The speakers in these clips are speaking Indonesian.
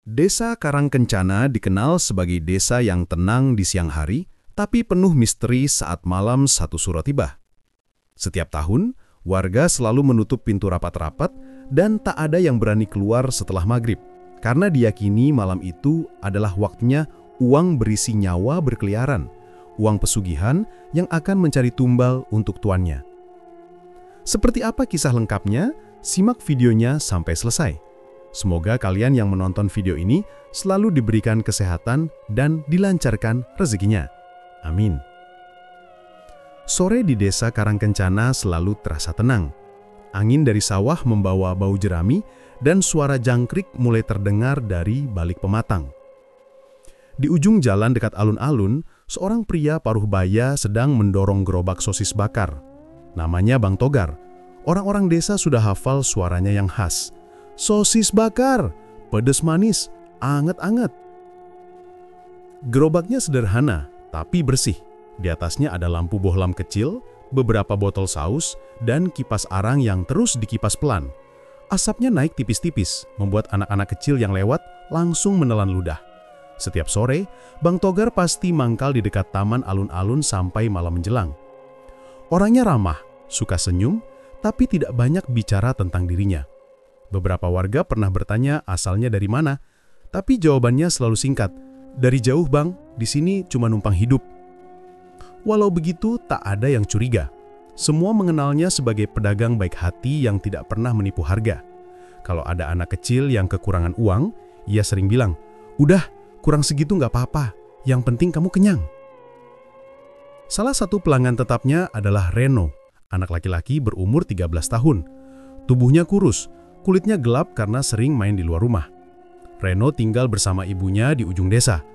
Desa Karangkencana dikenal sebagai desa yang tenang di siang hari, tapi penuh misteri saat malam satu suro tiba. Setiap tahun, warga selalu menutup pintu rapat-rapat dan tak ada yang berani keluar setelah maghrib, karena diyakini malam itu adalah waktunya uang berisi nyawa berkeliaran, uang pesugihan yang akan mencari tumbal untuk tuannya. Seperti apa kisah lengkapnya? Simak videonya sampai selesai. Semoga kalian yang menonton video ini selalu diberikan kesehatan dan dilancarkan rezekinya. Amin. Sore di desa Karangkencana selalu terasa tenang. Angin dari sawah membawa bau jerami dan suara jangkrik mulai terdengar dari balik pematang. Di ujung jalan dekat alun-alun, seorang pria paruh baya sedang mendorong gerobak sosis bakar. Namanya Bang Togar. Orang-orang desa sudah hafal suaranya yang khas. Sosis bakar, pedas manis, anget-anget. Gerobaknya sederhana, tapi bersih. Di atasnya ada lampu bohlam kecil, beberapa botol saus, dan kipas arang yang terus dikipas pelan. Asapnya naik tipis-tipis, membuat anak-anak kecil yang lewat langsung menelan ludah. Setiap sore, Bang Togar pasti mangkal di dekat taman alun-alun sampai malam menjelang. Orangnya ramah, suka senyum, tapi tidak banyak bicara tentang dirinya. Beberapa warga pernah bertanya asalnya dari mana, tapi jawabannya selalu singkat. Dari jauh bang, di sini cuma numpang hidup. Walau begitu, tak ada yang curiga. Semua mengenalnya sebagai pedagang baik hati yang tidak pernah menipu harga. Kalau ada anak kecil yang kekurangan uang, ia sering bilang, "Udah, kurang segitu nggak apa-apa, yang penting kamu kenyang." Salah satu pelanggan tetapnya adalah Reno, anak laki-laki berumur 13 tahun. Tubuhnya kurus, kulitnya gelap karena sering main di luar rumah. Reno tinggal bersama ibunya di ujung desa.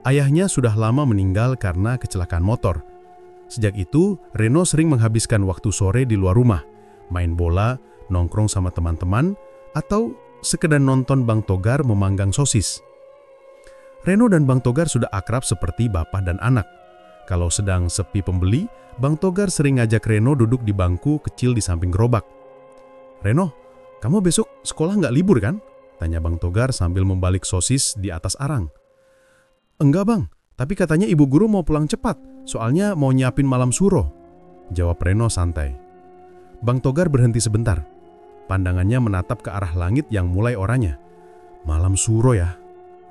Ayahnya sudah lama meninggal karena kecelakaan motor. Sejak itu, Reno sering menghabiskan waktu sore di luar rumah, main bola, nongkrong sama teman-teman, atau sekedar nonton Bang Togar memanggang sosis. Reno dan Bang Togar sudah akrab seperti bapak dan anak. Kalau sedang sepi pembeli, Bang Togar sering ngajak Reno duduk di bangku kecil di samping gerobak. "Reno, kamu besok sekolah nggak libur kan?" tanya Bang Togar sambil membalik sosis di atas arang. "Enggak bang, tapi katanya ibu guru mau pulang cepat, soalnya mau nyiapin malam suro," jawab Reno santai. Bang Togar berhenti sebentar. Pandangannya menatap ke arah langit yang mulai oranye. "Malam suro ya?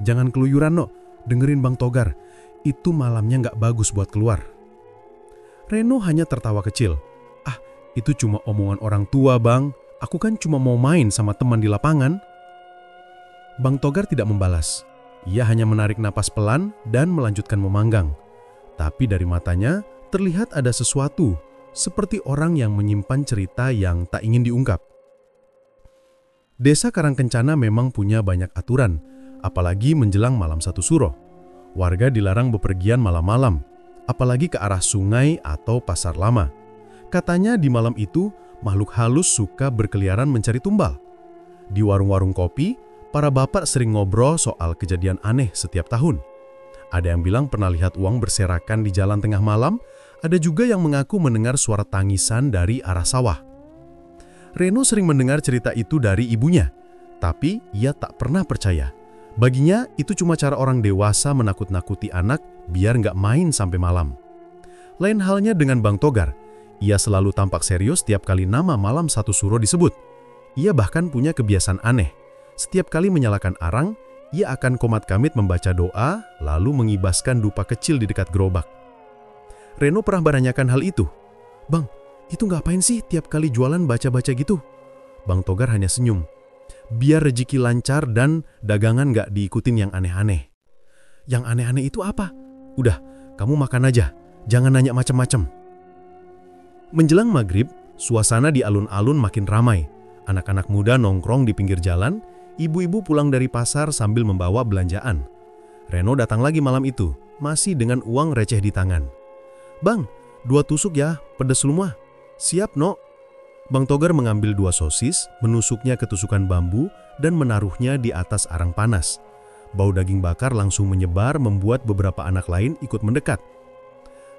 Jangan keluyuran no, dengerin Bang Togar, itu malamnya nggak bagus buat keluar." Reno hanya tertawa kecil. "Ah, itu cuma omongan orang tua bang. Aku kan cuma mau main sama teman di lapangan." Bang Togar tidak membalas. Ia hanya menarik napas pelan dan melanjutkan memanggang. Tapi dari matanya terlihat ada sesuatu, seperti orang yang menyimpan cerita yang tak ingin diungkap. Desa Karangkencana memang punya banyak aturan, apalagi menjelang malam satu suro. Warga dilarang bepergian malam-malam, apalagi ke arah sungai atau pasar lama. Katanya di malam itu, makhluk halus suka berkeliaran mencari tumbal. Di warung-warung kopi, para bapak sering ngobrol soal kejadian aneh setiap tahun. Ada yang bilang pernah lihat uang berserakan di jalan tengah malam, ada juga yang mengaku mendengar suara tangisan dari arah sawah. Reno sering mendengar cerita itu dari ibunya, tapi ia tak pernah percaya. Baginya, itu cuma cara orang dewasa menakut-nakuti anak biar nggak main sampai malam. Lain halnya dengan Bang Togar. Ia selalu tampak serius setiap kali nama malam satu suro disebut. Ia bahkan punya kebiasaan aneh. Setiap kali menyalakan arang, ia akan komat-kamit membaca doa, lalu mengibaskan dupa kecil di dekat gerobak. Reno pernah menanyakan hal itu. "Bang, itu ngapain sih tiap kali jualan baca-baca gitu?" Bang Togar hanya senyum. "Biar rezeki lancar dan dagangan nggak diikutin yang aneh-aneh." "Yang aneh-aneh itu apa?" "Udah, kamu makan aja, jangan nanya macam-macam." Menjelang maghrib, suasana di alun-alun makin ramai. Anak-anak muda nongkrong di pinggir jalan, ibu-ibu pulang dari pasar sambil membawa belanjaan. Reno datang lagi malam itu, masih dengan uang receh di tangan. "Bang, 2 tusuk ya, pedes semua." "Siap, no." Bang Togar mengambil 2 sosis, menusuknya ke tusukan bambu, dan menaruhnya di atas arang panas. Bau daging bakar langsung menyebar membuat beberapa anak lain ikut mendekat.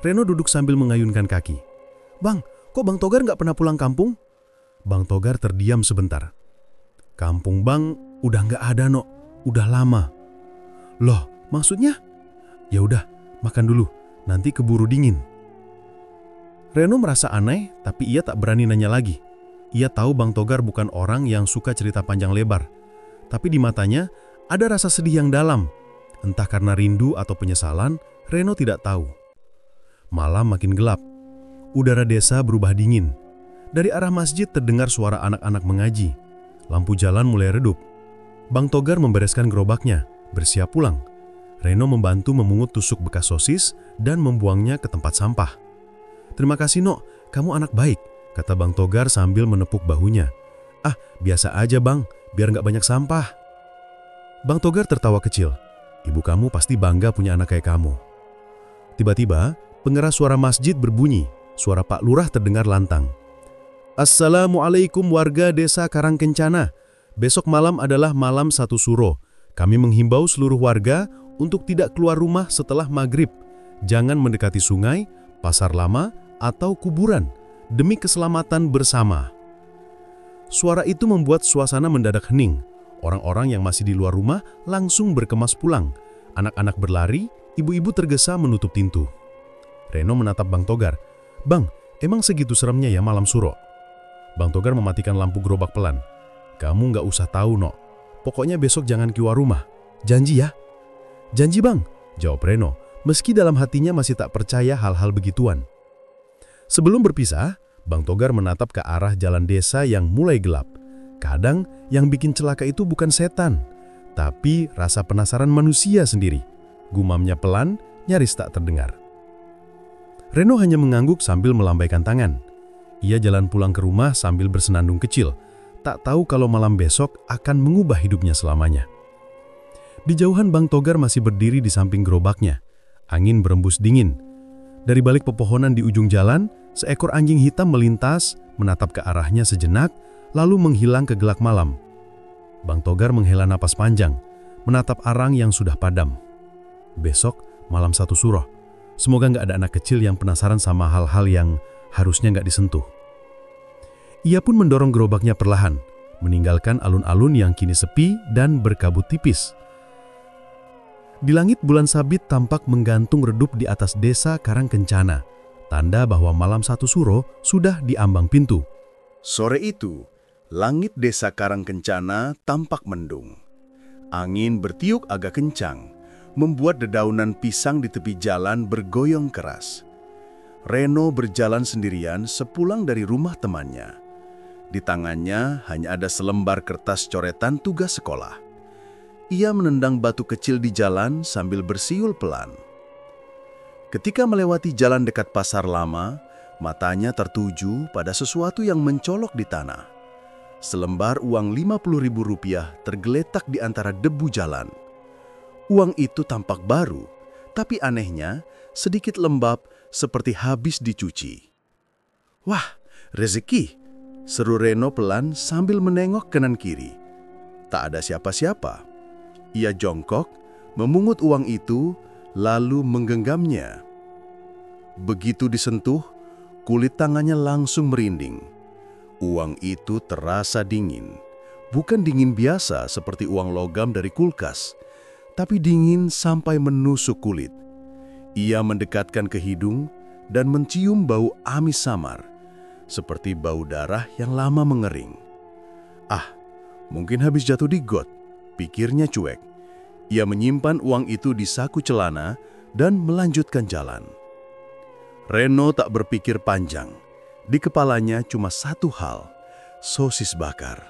Reno duduk sambil mengayunkan kaki. "Bang, kok Bang Togar nggak pernah pulang kampung?" Bang Togar terdiam sebentar. "Kampung Bang udah nggak ada, no. Udah lama. Loh, maksudnya? Ya udah, makan dulu, nanti keburu dingin. Reno merasa aneh, tapi ia tak berani nanya lagi. Ia tahu Bang Togar bukan orang yang suka cerita panjang lebar. Tapi di matanya ada rasa sedih yang dalam. Entah karena rindu atau penyesalan, Reno tidak tahu. Malam makin gelap. Udara desa berubah dingin. Dari arah masjid terdengar suara anak-anak mengaji. Lampu jalan mulai redup. Bang Togar membereskan gerobaknya, bersiap pulang. Reno membantu memungut tusuk bekas sosis dan membuangnya ke tempat sampah. "Terima kasih, Nok. Kamu anak baik," kata Bang Togar sambil menepuk bahunya. "Ah, biasa aja, Bang. Biar nggak banyak sampah." Bang Togar tertawa kecil. "Ibu kamu pasti bangga punya anak kayak kamu." Tiba-tiba, pengeras suara masjid berbunyi. Suara Pak Lurah terdengar lantang. "Assalamualaikum warga desa Karangkencana. Besok malam adalah malam 1 Suro. Kami menghimbau seluruh warga untuk tidak keluar rumah setelah maghrib. Jangan mendekati sungai, pasar lama, atau kuburan, demi keselamatan bersama." Suara itu membuat suasana mendadak hening. Orang-orang yang masih di luar rumah langsung berkemas pulang. Anak-anak berlari, ibu-ibu tergesa menutup pintu. Reno menatap Bang Togar. "Bang, emang segitu seremnya ya malam Suro?" Bang Togar mematikan lampu gerobak pelan. "Kamu nggak usah tahu, Nok. Pokoknya besok jangan keluar rumah. Janji ya?" "Janji, Bang," jawab Reno, meski dalam hatinya masih tak percaya hal-hal begituan. Sebelum berpisah, Bang Togar menatap ke arah jalan desa yang mulai gelap. Kadang yang bikin celaka itu bukan setan, tapi rasa penasaran manusia sendiri. Gumamnya pelan, nyaris tak terdengar. Reno hanya mengangguk sambil melambaikan tangan. Ia jalan pulang ke rumah sambil bersenandung kecil, tak tahu kalau malam besok akan mengubah hidupnya selamanya. Di jauhan Bang Togar masih berdiri di samping gerobaknya. Angin berembus dingin. Dari balik pepohonan di ujung jalan, seekor anjing hitam melintas, menatap ke arahnya sejenak, lalu menghilang ke gelap malam. Bang Togar menghela napas panjang, menatap arang yang sudah padam. Besok, malam 1 Suro. Semoga nggak ada anak kecil yang penasaran sama hal-hal yang harusnya nggak disentuh. Ia pun mendorong gerobaknya perlahan, meninggalkan alun-alun yang kini sepi dan berkabut tipis. Di langit bulan sabit tampak menggantung redup di atas desa Karangkencana, tanda bahwa malam 1 Suro sudah di ambang pintu. Sore itu, langit desa Karangkencana tampak mendung. Angin bertiup agak kencang, membuat dedaunan pisang di tepi jalan bergoyang keras. Reno berjalan sendirian sepulang dari rumah temannya. Di tangannya hanya ada selembar kertas coretan tugas sekolah. Ia menendang batu kecil di jalan sambil bersiul pelan. Ketika melewati jalan dekat pasar lama, matanya tertuju pada sesuatu yang mencolok di tanah. Selembar uang Rp50.000 tergeletak di antara debu jalan. Uang itu tampak baru, tapi anehnya sedikit lembab seperti habis dicuci. "Wah, rezeki!" seru Reno pelan sambil menengok kanan kiri. Tak ada siapa-siapa. Ia jongkok, memungut uang itu, lalu menggenggamnya. Begitu disentuh, kulit tangannya langsung merinding. Uang itu terasa dingin. Bukan dingin biasa seperti uang logam dari kulkas, tapi dingin sampai menusuk kulit. Ia mendekatkan ke hidung dan mencium bau amis samar, seperti bau darah yang lama mengering. "Ah, mungkin habis jatuh di got," pikirnya cuek. Ia menyimpan uang itu di saku celana dan melanjutkan jalan. Reno tak berpikir panjang. Di kepalanya cuma satu hal, sosis bakar.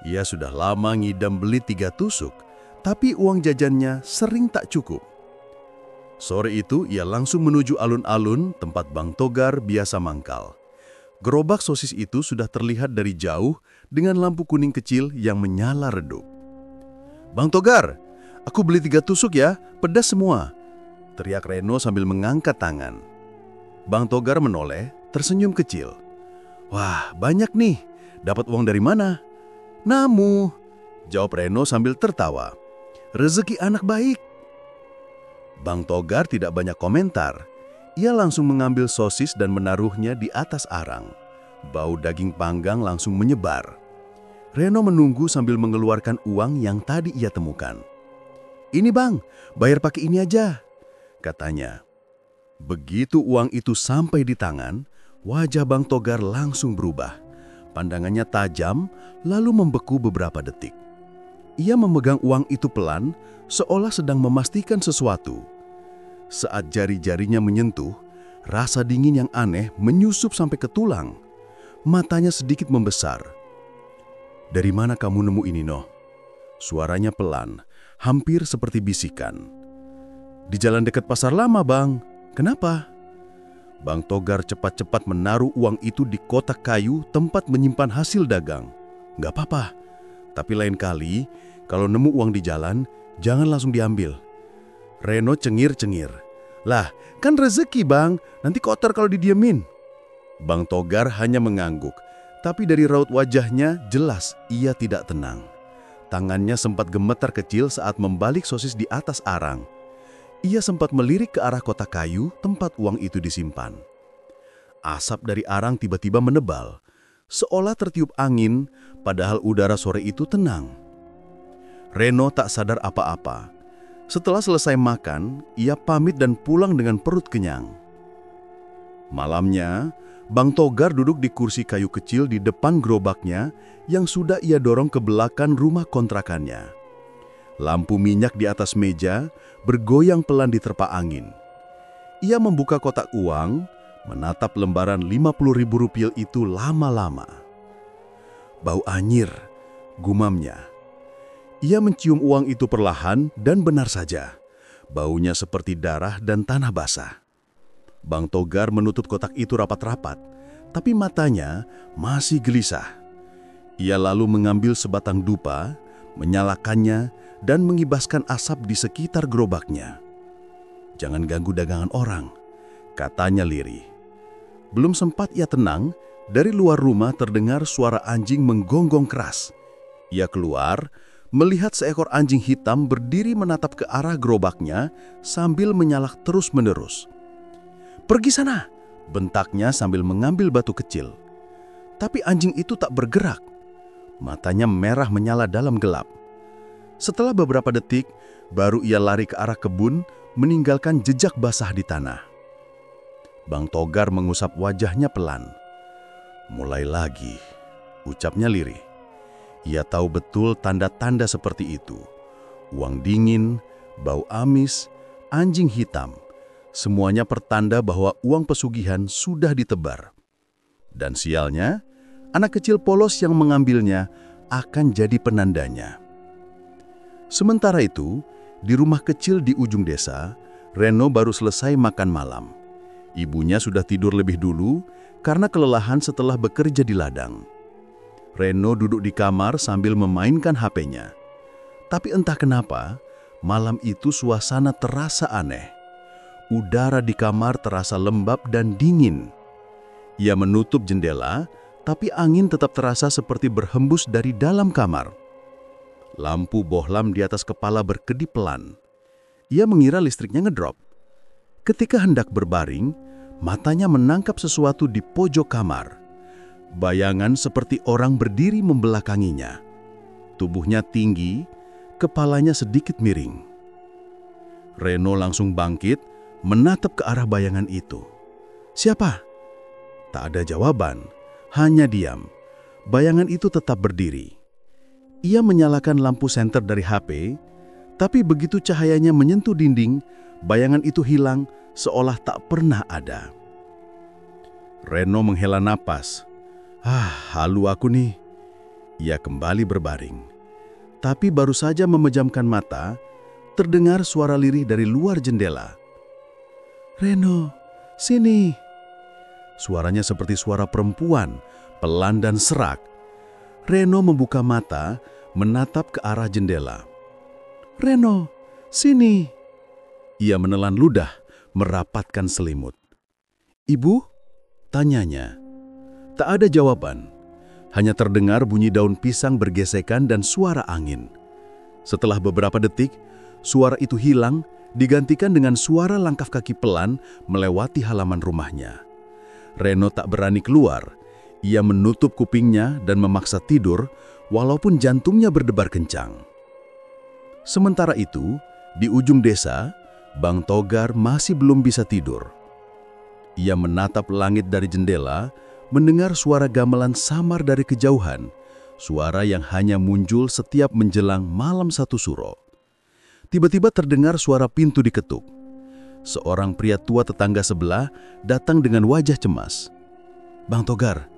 Ia sudah lama ngidam beli 3 tusuk, tapi uang jajannya sering tak cukup. Sore itu ia langsung menuju alun-alun tempat Bang Togar biasa mangkal. Gerobak sosis itu sudah terlihat dari jauh dengan lampu kuning kecil yang menyala redup. "Bang Togar, aku beli 3 tusuk ya, pedas semua," teriak Reno sambil mengangkat tangan. Bang Togar menoleh, tersenyum kecil. "Wah, banyak nih. Dapat uang dari mana?" "Namu," jawab Reno sambil tertawa. "Rezeki anak baik." Bang Togar tidak banyak komentar. Ia langsung mengambil sosis dan menaruhnya di atas arang. Bau daging panggang langsung menyebar. Reno menunggu sambil mengeluarkan uang yang tadi ia temukan. "Ini bang, bayar pakai ini aja," katanya. Begitu uang itu sampai di tangan, wajah Bang Togar langsung berubah. Pandangannya tajam, lalu membeku beberapa detik. Ia memegang uang itu pelan, seolah sedang memastikan sesuatu. Saat jari-jarinya menyentuh, rasa dingin yang aneh menyusup sampai ke tulang. Matanya sedikit membesar. "Dari mana kamu nemu ini, Noh?" Suaranya pelan, hampir seperti bisikan. "Di jalan dekat pasar lama, Bang. Kenapa?" Bang Togar cepat-cepat menaruh uang itu di kotak kayu tempat menyimpan hasil dagang. "Nggak apa-apa, tapi lain kali kalau nemu uang di jalan, jangan langsung diambil." Reno cengir-cengir. "Lah, kan rezeki bang, nanti kotor kalau didiemin." Bang Togar hanya mengangguk, tapi dari raut wajahnya jelas ia tidak tenang. Tangannya sempat gemetar kecil saat membalik sosis di atas arang. Ia sempat melirik ke arah kotak kayu tempat uang itu disimpan. Asap dari arang tiba-tiba menebal, seolah tertiup angin, padahal udara sore itu tenang. Reno tak sadar apa-apa. Setelah selesai makan, ia pamit dan pulang dengan perut kenyang. Malamnya, Bang Togar duduk di kursi kayu kecil di depan gerobaknya yang sudah ia dorong ke belakang rumah kontrakannya. Lampu minyak di atas meja bergoyang pelan diterpa angin. Ia membuka kotak uang, menatap lembaran Rp50.000 itu lama-lama. "Bau anyir," gumamnya. Ia mencium uang itu perlahan dan benar saja. Baunya seperti darah dan tanah basah. Bang Togar menutup kotak itu rapat-rapat, tapi matanya masih gelisah. Ia lalu mengambil sebatang dupa, menyalakannya, dan mengibaskan asap di sekitar gerobaknya. "Jangan ganggu dagangan orang," katanya lirih. Belum sempat ia tenang, dari luar rumah terdengar suara anjing menggonggong keras. Ia keluar, melihat seekor anjing hitam berdiri menatap ke arah gerobaknya sambil menyalak terus-menerus. "Pergi sana!" bentaknya sambil mengambil batu kecil. Tapi anjing itu tak bergerak. Matanya merah menyala dalam gelap. Setelah beberapa detik, baru ia lari ke arah kebun, meninggalkan jejak basah di tanah. Bang Togar mengusap wajahnya pelan. "Mulai lagi," ucapnya lirih. Ia tahu betul tanda-tanda seperti itu. Uang dingin, bau amis, anjing hitam. Semuanya pertanda bahwa uang pesugihan sudah ditebar. Dan sialnya, anak kecil polos yang mengambilnya akan jadi penandanya. Sementara itu, di rumah kecil di ujung desa, Reno baru selesai makan malam. Ibunya sudah tidur lebih dulu karena kelelahan setelah bekerja di ladang. Reno duduk di kamar sambil memainkan HP-nya. Tapi entah kenapa, malam itu suasana terasa aneh. Udara di kamar terasa lembab dan dingin. Ia menutup jendela, tapi angin tetap terasa seperti berhembus dari dalam kamar. Lampu bohlam di atas kepala berkedip pelan. Ia mengira listriknya ngedrop. Ketika hendak berbaring, matanya menangkap sesuatu di pojok kamar. Bayangan seperti orang berdiri membelakanginya. Tubuhnya tinggi, kepalanya sedikit miring. Reno langsung bangkit, menatap ke arah bayangan itu. "Siapa?" Tak ada jawaban, hanya diam. Bayangan itu tetap berdiri. Ia menyalakan lampu senter dari HP, tapi begitu cahayanya menyentuh dinding, bayangan itu hilang seolah tak pernah ada. Reno menghela napas. Halu aku nih." Ia kembali berbaring. Tapi baru saja memejamkan mata, terdengar suara lirih dari luar jendela. "Reno, sini." Suaranya seperti suara perempuan, pelan dan serak. Reno membuka mata, menatap ke arah jendela. "Reno, sini." Ia menelan ludah, merapatkan selimut. "Ibu?" tanyanya. Tak ada jawaban. Hanya terdengar bunyi daun pisang bergesekan dan suara angin. Setelah beberapa detik, suara itu hilang, digantikan dengan suara langkah kaki pelan melewati halaman rumahnya. Reno tak berani keluar. Ia menutup kupingnya dan memaksa tidur, walaupun jantungnya berdebar kencang. Sementara itu, di ujung desa, Bang Togar masih belum bisa tidur. Ia menatap langit dari jendela, mendengar suara gamelan samar dari kejauhan, suara yang hanya muncul setiap menjelang malam satu suro. Tiba-tiba terdengar suara pintu diketuk. Seorang pria tua tetangga sebelah datang dengan wajah cemas. "Bang Togar,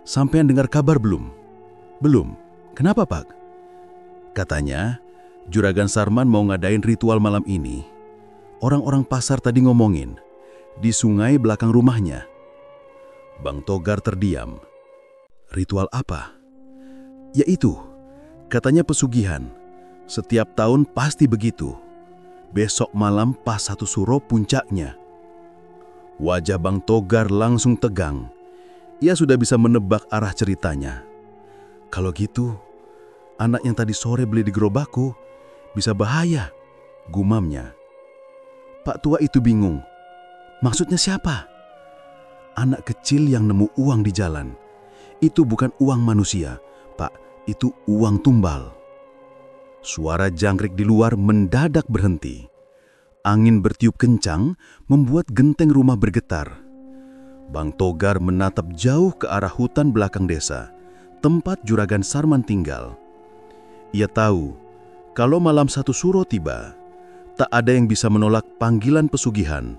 sampean dengar kabar belum?" "Belum. Kenapa, Pak?" Katanya, Juragan Sarman mau ngadain ritual malam ini. Orang-orang pasar tadi ngomongin, di sungai belakang rumahnya. Bang Togar terdiam. "Ritual apa?" "Yaitu, katanya pesugihan. Setiap tahun pasti begitu. Besok malam pas satu suro puncaknya." Wajah Bang Togar langsung tegang. Ia sudah bisa menebak arah ceritanya. "Kalau gitu, anak yang tadi sore beli di gerobakku bisa bahaya," gumamnya. Pak tua itu bingung. "Maksudnya siapa?" "Anak kecil yang nemu uang di jalan. Itu bukan uang manusia, Pak. Itu uang tumbal." Suara jangkrik di luar mendadak berhenti. Angin bertiup kencang membuat genteng rumah bergetar. Bang Togar menatap jauh ke arah hutan belakang desa, tempat Juragan Sarman tinggal. Ia tahu, kalau malam satu suro tiba, tak ada yang bisa menolak panggilan pesugihan,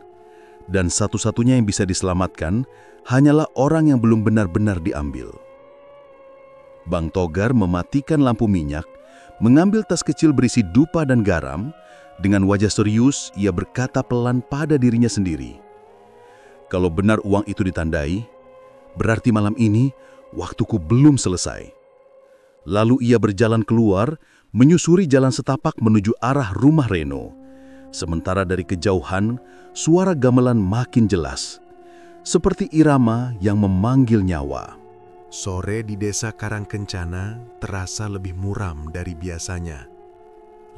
dan satu-satunya yang bisa diselamatkan hanyalah orang yang belum benar-benar diambil. Bang Togar mematikan lampu minyak, mengambil tas kecil berisi dupa dan garam. Dengan wajah serius, ia berkata pelan pada dirinya sendiri, "Kalau benar uang itu ditandai, berarti malam ini waktuku belum selesai." Lalu ia berjalan keluar, menyusuri jalan setapak menuju arah rumah Reno. Sementara dari kejauhan, suara gamelan makin jelas, seperti irama yang memanggil nyawa. Sore di desa Karangkencana terasa lebih muram dari biasanya.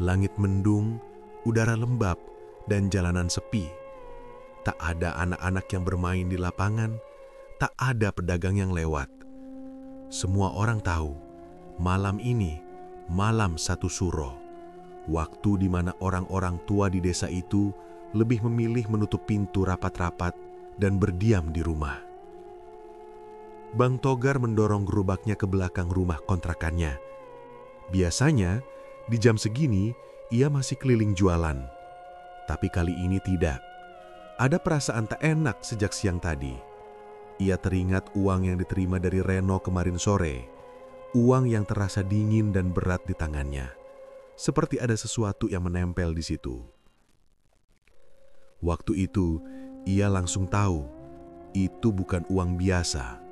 Langit mendung, udara lembab, dan jalanan sepi. Tak ada anak-anak yang bermain di lapangan, tak ada pedagang yang lewat. Semua orang tahu, malam ini, malam satu suro, waktu di mana orang-orang tua di desa itu lebih memilih menutup pintu rapat-rapat dan berdiam di rumah. Bang Togar mendorong gerobaknya ke belakang rumah kontrakannya. Biasanya, di jam segini, ia masih keliling jualan. Tapi kali ini tidak. Ada perasaan tak enak sejak siang tadi. Ia teringat uang yang diterima dari Reno kemarin sore. Uang yang terasa dingin dan berat di tangannya. Seperti ada sesuatu yang menempel di situ. Waktu itu, ia langsung tahu, itu bukan uang biasa.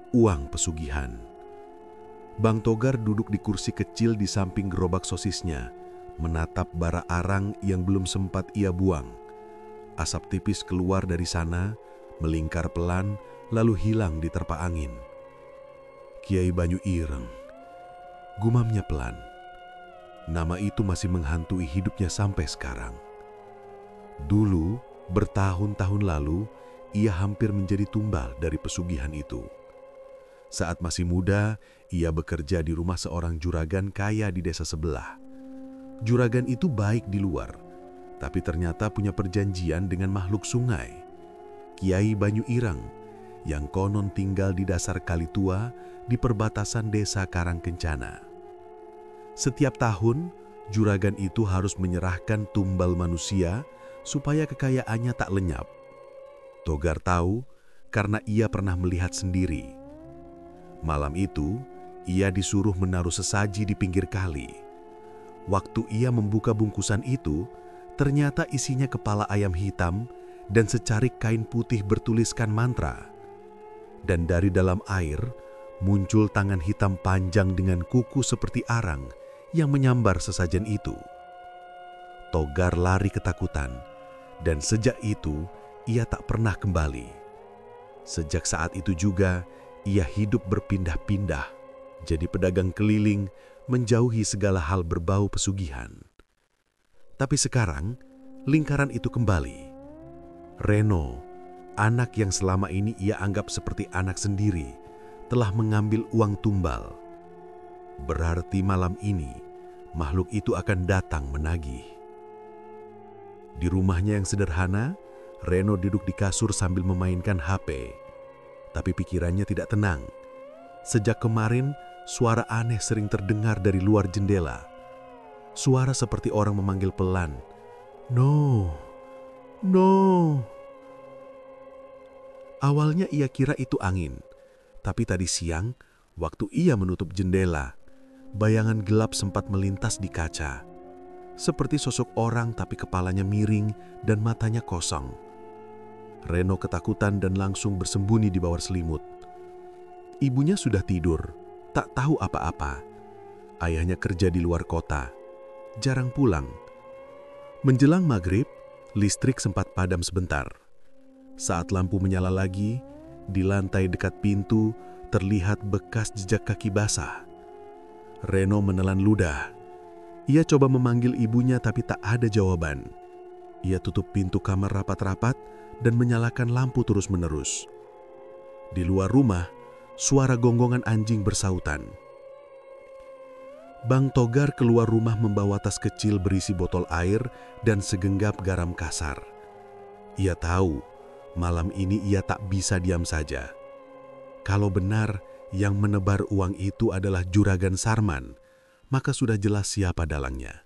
Uang pesugihan. Bang Togar duduk di kursi kecil di samping gerobak sosisnya, menatap bara arang yang belum sempat ia buang. Asap tipis keluar dari sana, melingkar pelan, lalu hilang diterpa angin. Kiai Banyu Ireng, gumamnya pelan. Nama itu masih menghantui hidupnya sampai sekarang. Dulu, bertahun-tahun lalu, ia hampir menjadi tumbal dari pesugihan itu. Saat masih muda, ia bekerja di rumah seorang juragan kaya di desa sebelah. Juragan itu baik di luar, tapi ternyata punya perjanjian dengan makhluk sungai, Kiai Banyu Ireng, yang konon tinggal di dasar kali tua di perbatasan desa Karangkencana. Setiap tahun, juragan itu harus menyerahkan tumbal manusia supaya kekayaannya tak lenyap. Togar tahu karena ia pernah melihat sendiri. Malam itu, ia disuruh menaruh sesaji di pinggir kali. Waktu ia membuka bungkusan itu, ternyata isinya kepala ayam hitam dan secarik kain putih bertuliskan mantra. Dan dari dalam air, muncul tangan hitam panjang dengan kuku seperti arang yang menyambar sesajen itu. Togar lari ketakutan, dan sejak itu ia tak pernah kembali. Sejak saat itu juga, ia hidup berpindah-pindah, jadi pedagang keliling, menjauhi segala hal berbau pesugihan. Tapi sekarang, lingkaran itu kembali. Reno, anak yang selama ini ia anggap seperti anak sendiri, telah mengambil uang tumbal. Berarti malam ini makhluk itu akan datang menagih. Di rumahnya yang sederhana, Reno duduk di kasur sambil memainkan HP. Tapi pikirannya tidak tenang. Sejak kemarin, suara aneh sering terdengar dari luar jendela. Suara seperti orang memanggil pelan. No, no. Awalnya ia kira itu angin. Tapi tadi siang, waktu ia menutup jendela, bayangan gelap sempat melintas di kaca. Seperti sosok orang tapi kepalanya miring dan matanya kosong. Reno ketakutan dan langsung bersembunyi di bawah selimut. Ibunya sudah tidur, tak tahu apa-apa. Ayahnya kerja di luar kota, jarang pulang. Menjelang maghrib, listrik sempat padam sebentar. Saat lampu menyala lagi, di lantai dekat pintu terlihat bekas jejak kaki basah. Reno menelan ludah. Ia coba memanggil ibunya tapi tak ada jawaban. Ia tutup pintu kamar rapat-rapat dan menyalakan lampu terus-menerus. Di luar rumah, suara gonggongan anjing bersautan. Bang Togar keluar rumah membawa tas kecil berisi botol air dan segenggam garam kasar. Ia tahu, malam ini ia tak bisa diam saja. Kalau benar yang menebar uang itu adalah Juragan Sarman, maka sudah jelas siapa dalangnya.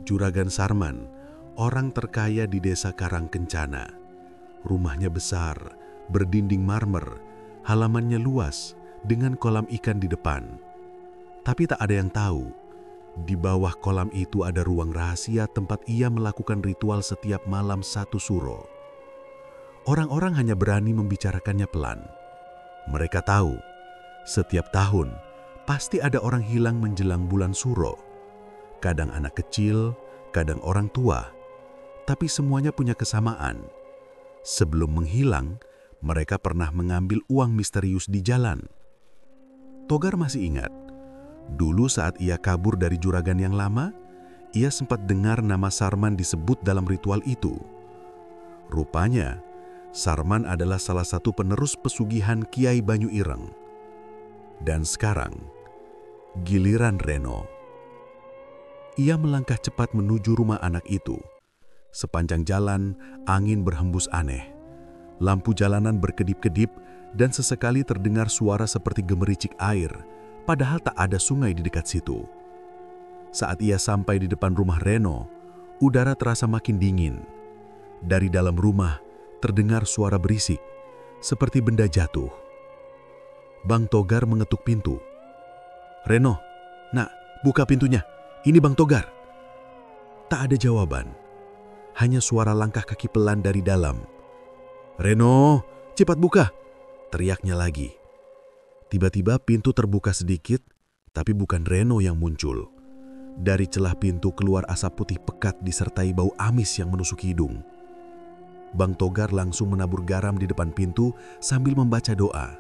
Juragan Sarman, orang terkaya di desa Karangkencana. Rumahnya besar, berdinding marmer, halamannya luas, dengan kolam ikan di depan. Tapi tak ada yang tahu, di bawah kolam itu ada ruang rahasia tempat ia melakukan ritual setiap malam satu suro. Orang-orang hanya berani membicarakannya pelan. Mereka tahu, setiap tahun, pasti ada orang hilang menjelang bulan suro. Kadang anak kecil, kadang orang tua. Tapi semuanya punya kesamaan. Sebelum menghilang, mereka pernah mengambil uang misterius di jalan. Togar masih ingat, dulu saat ia kabur dari juragan yang lama, ia sempat dengar nama Sarman disebut dalam ritual itu. Rupanya, Sarman adalah salah satu penerus pesugihan Kiai Banyu Ireng. Dan sekarang, giliran Reno. Ia melangkah cepat menuju rumah anak itu. Sepanjang jalan, angin berhembus aneh. Lampu jalanan berkedip-kedip dan sesekali terdengar suara seperti gemericik air, padahal tak ada sungai di dekat situ. Saat ia sampai di depan rumah Reno, udara terasa makin dingin. Dari dalam rumah, terdengar suara berisik, seperti benda jatuh. Bang Togar mengetuk pintu. Reno, nak, buka pintunya. Ini Bang Togar. Tak ada jawaban. Hanya suara langkah kaki pelan dari dalam. Reno, cepat buka, teriaknya lagi. Tiba-tiba pintu terbuka sedikit, tapi bukan Reno yang muncul. Dari celah pintu keluar asap putih pekat disertai bau amis yang menusuk hidung. Bang Togar langsung menabur garam di depan pintu sambil membaca doa.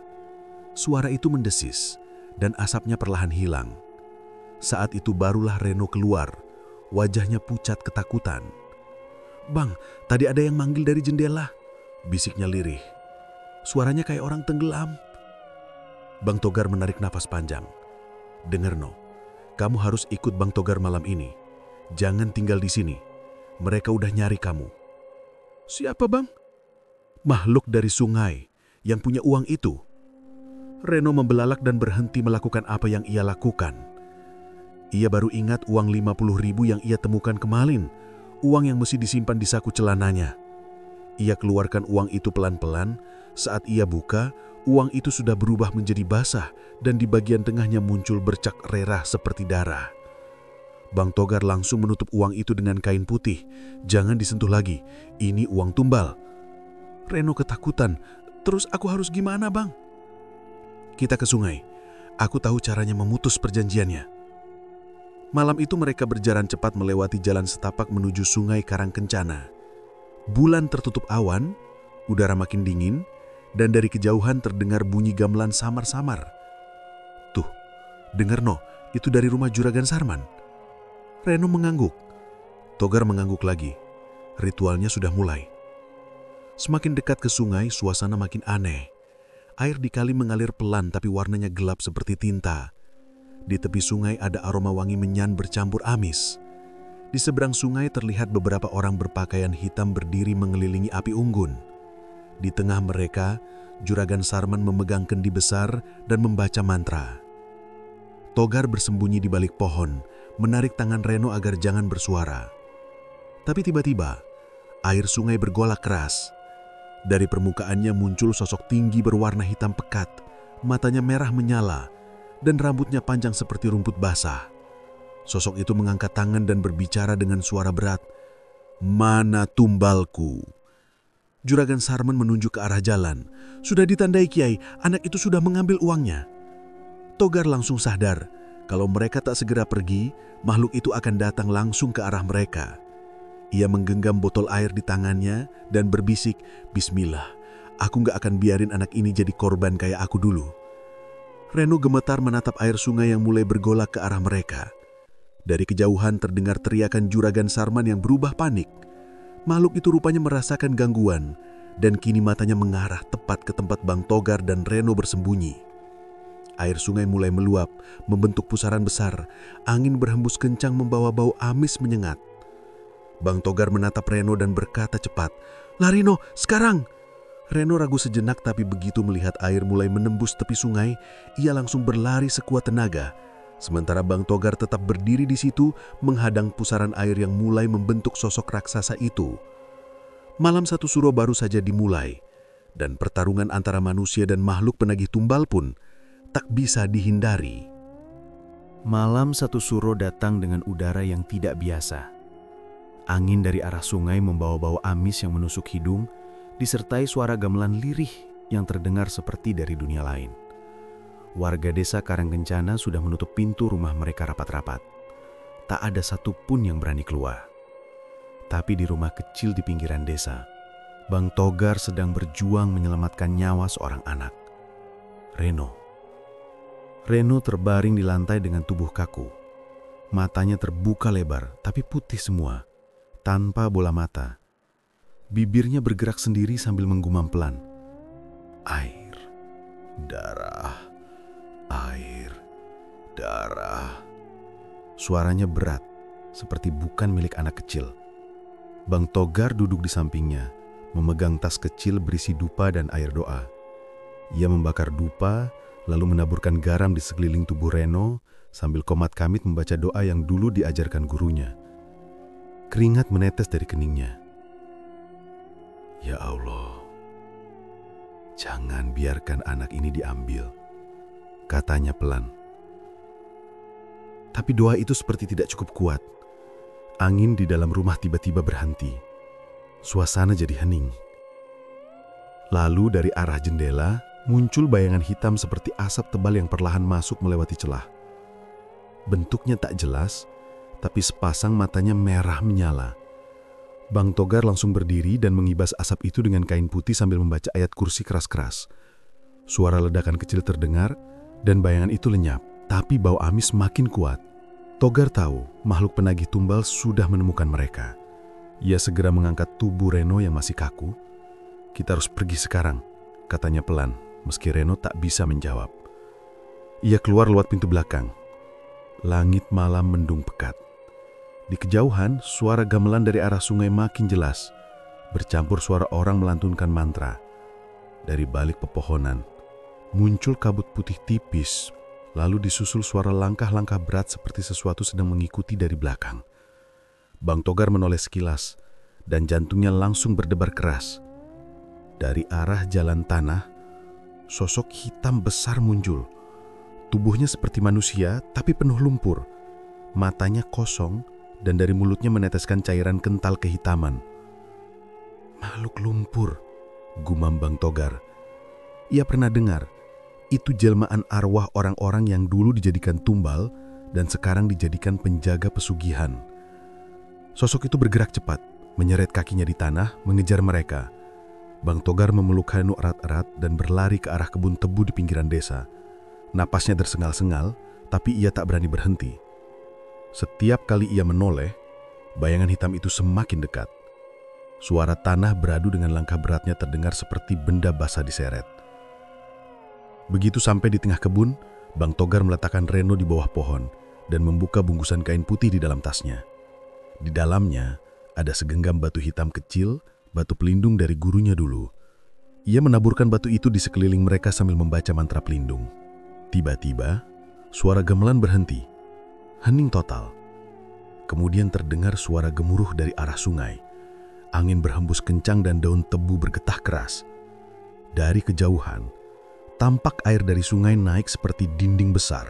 Suara itu mendesis dan asapnya perlahan hilang. Saat itu barulah Reno keluar, wajahnya pucat ketakutan. Bang, tadi ada yang manggil dari jendela, bisiknya lirih. Suaranya kayak orang tenggelam. Bang Togar menarik napas panjang. Dengar No, kamu harus ikut Bang Togar malam ini. Jangan tinggal di sini. Mereka udah nyari kamu. Siapa bang? Makhluk dari sungai yang punya uang itu. Reno membelalak dan berhenti melakukan apa yang ia lakukan. Ia baru ingat uang 50.000 yang ia temukan kemarin, uang yang mesti disimpan di saku celananya. Ia keluarkan uang itu pelan-pelan. Saat ia buka, uang itu sudah berubah menjadi basah dan di bagian tengahnya muncul bercak rerah seperti darah. Bang Togar langsung menutup uang itu dengan kain putih. Jangan disentuh lagi, ini uang tumbal. Reno ketakutan. Terus aku harus gimana bang? Kita ke sungai. Aku tahu caranya memutus perjanjiannya. Malam itu mereka berjalan cepat melewati jalan setapak menuju sungai Karangkencana. Bulan tertutup awan, udara makin dingin, dan dari kejauhan terdengar bunyi gamelan samar-samar. Tuh, dengar No, itu dari rumah Juragan Sarman. Reno mengangguk. Togar mengangguk lagi. Ritualnya sudah mulai. Semakin dekat ke sungai, suasana makin aneh. Air di kali mengalir pelan tapi warnanya gelap seperti tinta. Di tepi sungai ada aroma wangi menyan bercampur amis. Di seberang sungai terlihat beberapa orang berpakaian hitam berdiri mengelilingi api unggun. Di tengah mereka, Juragan Sarman memegang kendi besar dan membaca mantra. Togar bersembunyi di balik pohon, menarik tangan Reno agar jangan bersuara. Tapi tiba-tiba, air sungai bergolak keras. Dari permukaannya muncul sosok tinggi berwarna hitam pekat, matanya merah menyala, dan rambutnya panjang seperti rumput basah. Sosok itu mengangkat tangan dan berbicara dengan suara berat. "Mana tumbalku?" Juragan Sarman menunjuk ke arah jalan. "Sudah ditandai, Kiai, anak itu sudah mengambil uangnya." Togar langsung sadar, kalau mereka tak segera pergi, makhluk itu akan datang langsung ke arah mereka. Ia menggenggam botol air di tangannya dan berbisik, "Bismillah, aku gak akan biarin anak ini jadi korban kayak aku dulu." Reno gemetar menatap air sungai yang mulai bergolak ke arah mereka. Dari kejauhan terdengar teriakan Juragan Sarman yang berubah panik. Makhluk itu rupanya merasakan gangguan, dan kini matanya mengarah tepat ke tempat Bang Togar dan Reno bersembunyi. Air sungai mulai meluap, membentuk pusaran besar. Angin berhembus kencang membawa bau amis menyengat. Bang Togar menatap Reno dan berkata cepat, "Lari No, sekarang!" Reno ragu sejenak, tapi begitu melihat air mulai menembus tepi sungai, ia langsung berlari sekuat tenaga. Sementara Bang Togar tetap berdiri di situ menghadang pusaran air yang mulai membentuk sosok raksasa itu. Malam satu suro baru saja dimulai, dan pertarungan antara manusia dan makhluk penagih tumbal pun tak bisa dihindari. Malam satu suro datang dengan udara yang tidak biasa. Angin dari arah sungai membawa bau amis yang menusuk hidung, disertai suara gamelan lirih yang terdengar seperti dari dunia lain. Warga desa Karangkencana sudah menutup pintu rumah mereka rapat-rapat. Tak ada satupun yang berani keluar. Tapi di rumah kecil di pinggiran desa, Bang Togar sedang berjuang menyelamatkan nyawa seorang anak, Reno. Reno terbaring di lantai dengan tubuh kaku. Matanya terbuka lebar, tapi putih semua, tanpa bola mata. Bibirnya bergerak sendiri sambil menggumam pelan. "Air, darah, air, darah." Suaranya berat, seperti bukan milik anak kecil. Bang Togar duduk di sampingnya, memegang tas kecil berisi dupa dan air doa. Ia membakar dupa, lalu menaburkan garam di sekeliling tubuh Reno, sambil komat kamit membaca doa yang dulu diajarkan gurunya. Keringat menetes dari keningnya. "Ya Allah, jangan biarkan anak ini diambil," katanya pelan. Tapi doa itu seperti tidak cukup kuat. Angin di dalam rumah tiba-tiba berhenti. Suasana jadi hening. Lalu dari arah jendela muncul bayangan hitam seperti asap tebal yang perlahan masuk melewati celah. Bentuknya tak jelas, tapi sepasang matanya merah menyala. Bang Togar langsung berdiri dan mengibas asap itu dengan kain putih sambil membaca ayat kursi keras-keras. Suara ledakan kecil terdengar dan bayangan itu lenyap, tapi bau amis makin kuat. Togar tahu makhluk penagih tumbal sudah menemukan mereka. Ia segera mengangkat tubuh Reno yang masih kaku. "Kita harus pergi sekarang," katanya pelan, meski Reno tak bisa menjawab. Ia keluar lewat pintu belakang. Langit malam mendung pekat. Di kejauhan, suara gamelan dari arah sungai makin jelas, bercampur suara orang melantunkan mantra. Dari balik pepohonan, muncul kabut putih tipis, lalu disusul suara langkah-langkah berat seperti sesuatu sedang mengikuti dari belakang. Bang Togar menoleh sekilas, dan jantungnya langsung berdebar keras. Dari arah jalan tanah, sosok hitam besar muncul. Tubuhnya seperti manusia, tapi penuh lumpur. Matanya kosong, dan dari mulutnya meneteskan cairan kental kehitaman. "Makhluk lumpur," gumam Bang Togar. Ia pernah dengar, itu jelmaan arwah orang-orang yang dulu dijadikan tumbal dan sekarang dijadikan penjaga pesugihan. Sosok itu bergerak cepat, menyeret kakinya di tanah, mengejar mereka. Bang Togar memeluk Reno erat-erat dan berlari ke arah kebun tebu di pinggiran desa. Napasnya tersengal-sengal, tapi ia tak berani berhenti. Setiap kali ia menoleh, bayangan hitam itu semakin dekat. Suara tanah beradu dengan langkah beratnya terdengar seperti benda basah diseret. Begitu sampai di tengah kebun, Bang Togar meletakkan Reno di bawah pohon dan membuka bungkusan kain putih di dalam tasnya. Di dalamnya ada segenggam batu hitam kecil, batu pelindung dari gurunya dulu. Ia menaburkan batu itu di sekeliling mereka sambil membaca mantra pelindung. Tiba-tiba, suara gamelan berhenti. Hening total. Kemudian terdengar suara gemuruh dari arah sungai. Angin berhembus kencang dan daun tebu bergetah keras. Dari kejauhan, tampak air dari sungai naik seperti dinding besar.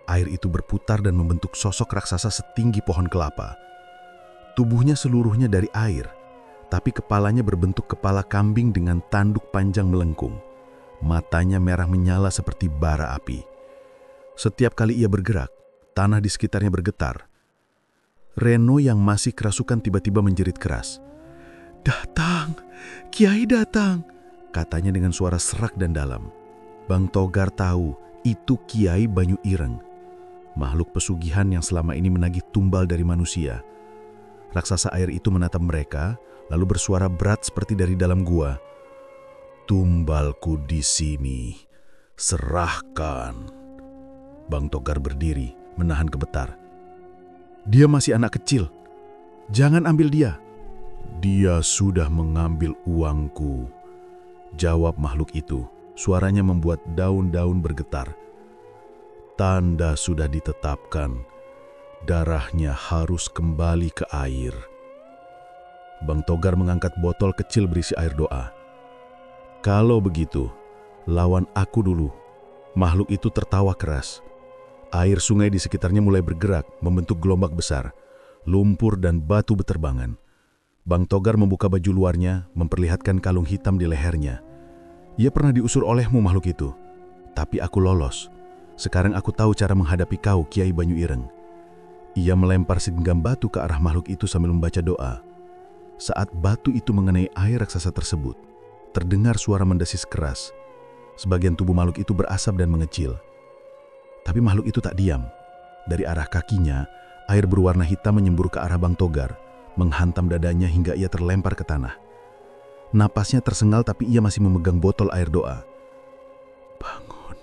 Air itu berputar dan membentuk sosok raksasa setinggi pohon kelapa. Tubuhnya seluruhnya dari air, tapi kepalanya berbentuk kepala kambing dengan tanduk panjang melengkung. Matanya merah menyala seperti bara api. Setiap kali ia bergerak, tanah di sekitarnya bergetar. Reno yang masih kerasukan tiba-tiba menjerit keras. "Datang! Kiai datang!" katanya dengan suara serak dan dalam. Bang Togar tahu itu Kiai Banyu Ireng, makhluk pesugihan yang selama ini menagih tumbal dari manusia. Raksasa air itu menatap mereka, lalu bersuara berat seperti dari dalam gua. "Tumbalku di sini, serahkan." Bang Togar berdiri, menahan gemetar. "Dia masih anak kecil. Jangan ambil dia." "Dia sudah mengambil uangku," jawab makhluk itu. Suaranya membuat daun-daun bergetar. "Tanda sudah ditetapkan. Darahnya harus kembali ke air." Bang Togar mengangkat botol kecil berisi air doa. "Kalau begitu, lawan aku dulu." Makhluk itu tertawa keras. Air sungai di sekitarnya mulai bergerak, membentuk gelombang besar. Lumpur dan batu beterbangan. Bang Togar membuka baju luarnya, memperlihatkan kalung hitam di lehernya. "Ia pernah diusir olehmu makhluk itu. Tapi aku lolos. Sekarang aku tahu cara menghadapi kau, Kiai Banyu Ireng." Ia melempar segenggam batu ke arah makhluk itu sambil membaca doa. Saat batu itu mengenai air raksasa tersebut, terdengar suara mendesis keras. Sebagian tubuh makhluk itu berasap dan mengecil. Tapi makhluk itu tak diam. Dari arah kakinya, air berwarna hitam menyembur ke arah Bang Togar, menghantam dadanya hingga ia terlempar ke tanah. Napasnya tersengal tapi ia masih memegang botol air doa. "Bangun."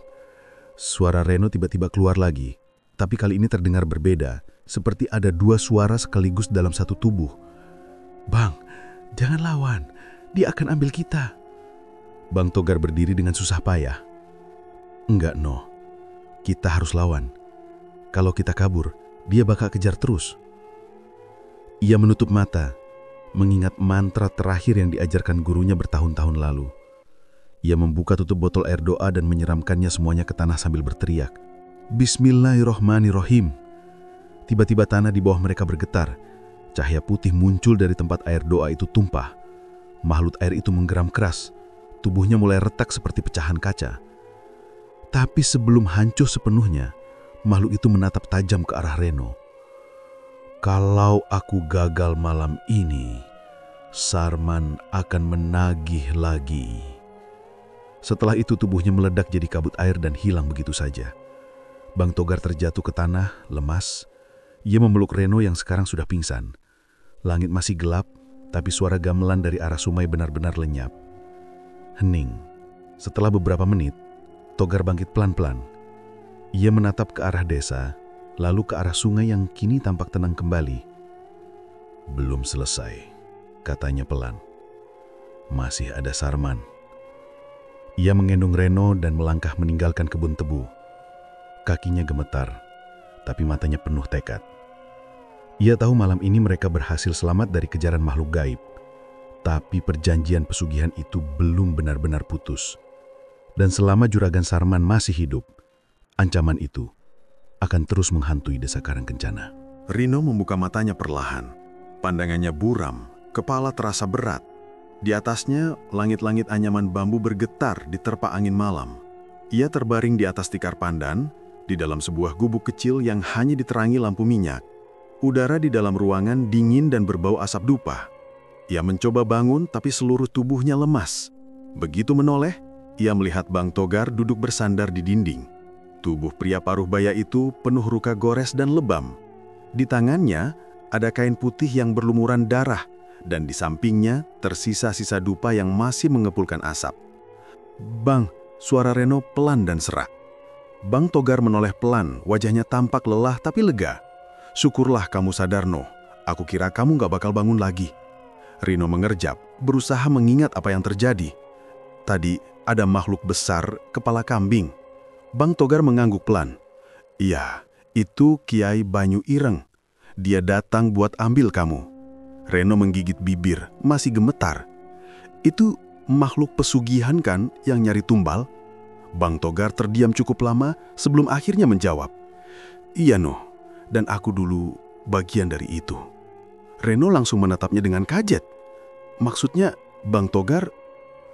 Suara Reno tiba-tiba keluar lagi, tapi kali ini terdengar berbeda, seperti ada dua suara sekaligus dalam satu tubuh. "Bang, jangan lawan. Dia akan ambil kita." Bang Togar berdiri dengan susah payah. "Enggak, No. Kita harus lawan. Kalau kita kabur, dia bakal kejar terus." Ia menutup mata, mengingat mantra terakhir yang diajarkan gurunya bertahun-tahun lalu. Ia membuka tutup botol air doa dan menyiramkannya semuanya ke tanah sambil berteriak, "Bismillahirrohmanirrohim." Tiba-tiba tanah di bawah mereka bergetar. Cahaya putih muncul dari tempat air doa itu tumpah. Makhluk air itu menggeram keras. Tubuhnya mulai retak seperti pecahan kaca. Tapi sebelum hancur sepenuhnya, makhluk itu menatap tajam ke arah Reno. "Kalau aku gagal malam ini, Sarman akan menagih lagi." Setelah itu tubuhnya meledak jadi kabut air dan hilang begitu saja. Bang Togar terjatuh ke tanah, lemas. Ia memeluk Reno yang sekarang sudah pingsan. Langit masih gelap, tapi suara gamelan dari arah sungai benar-benar lenyap. Hening. Setelah beberapa menit, Togar bangkit pelan-pelan. Ia menatap ke arah desa, lalu ke arah sungai yang kini tampak tenang kembali. "Belum selesai," katanya pelan. "Masih ada Sarman." Ia menggendong Reno dan melangkah meninggalkan kebun tebu. Kakinya gemetar, tapi matanya penuh tekad. Ia tahu malam ini mereka berhasil selamat dari kejaran makhluk gaib. Tapi perjanjian pesugihan itu belum benar-benar putus. Dan selama Juragan Sarman masih hidup, ancaman itu akan terus menghantui desa Karangkencana. Rino membuka matanya perlahan. Pandangannya buram, kepala terasa berat. Di atasnya, langit-langit anyaman bambu bergetar diterpa angin malam. Ia terbaring di atas tikar pandan, di dalam sebuah gubuk kecil yang hanya diterangi lampu minyak. Udara di dalam ruangan dingin dan berbau asap dupa. Ia mencoba bangun, tapi seluruh tubuhnya lemas. Begitu menoleh, ia melihat Bang Togar duduk bersandar di dinding. Tubuh pria paruh baya itu penuh luka gores dan lebam. Di tangannya ada kain putih yang berlumuran darah, dan di sampingnya tersisa-sisa dupa yang masih mengepulkan asap. "Bang," suara Reno pelan dan serak. Bang Togar menoleh pelan, wajahnya tampak lelah tapi lega. "Syukurlah kamu sadar, Noh. Aku kira kamu gak bakal bangun lagi." Rino mengerjap, berusaha mengingat apa yang terjadi. "Tadi ada makhluk besar, kepala kambing." Bang Togar mengangguk pelan. "Iya, itu Kiai Banyu Ireng. Dia datang buat ambil kamu." Reno menggigit bibir, masih gemetar. "Itu makhluk pesugihan kan yang nyari tumbal?" Bang Togar terdiam cukup lama sebelum akhirnya menjawab. "Iya, Noh, dan aku dulu bagian dari itu." Reno langsung menatapnya dengan kaget. "Maksudnya, Bang Togar?"